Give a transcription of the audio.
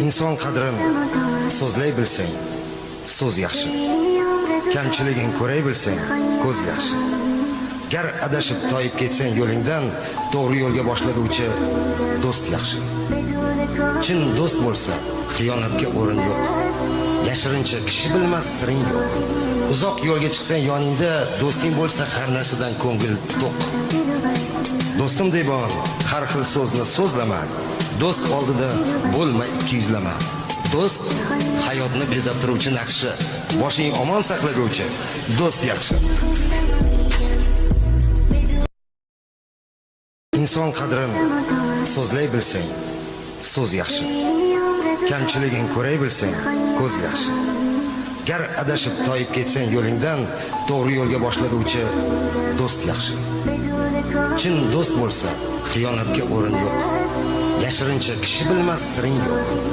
Inson qadrin so'zlay bilsang, so'z yaxshi. Kamchiligin ko'ray bilsang, ko'z yaxshi. Gar adashib toyib ketsang yo'lingdan, to'g'ri yo'lga boshlaguvchi do'st yaxshi. Chin do'st bo'lsa, xiyonatga o'rin yo'q. Yashirincha kishi bilmas siring yo'q. Uzoq yo'lga chiqsang yoningda do'sting bo'lsa, har narsadan ko'ngil to'q. Do'stim deyman, har xil so'zni so'zlama. Do'st oldida bo'lma ikki yuzlama. Do'st hayotni bezab turuvchi naqshi, boshing omon saqlaguvchi do'st yaxshi. Inson qadrin so'zlay bilsang, so'z yaxshi. Kamchiligin ko'ray bilsang, ko'z yaxshi. Gar adashib toyib ketsang yo'lingdan, to'g'ri yo'lga boshlaguvchi do'st yaxshi. Chin do'st bo'lsa, xiyonatga o'rin yo'q. Yashirincha kishi bilmas siring yo'q.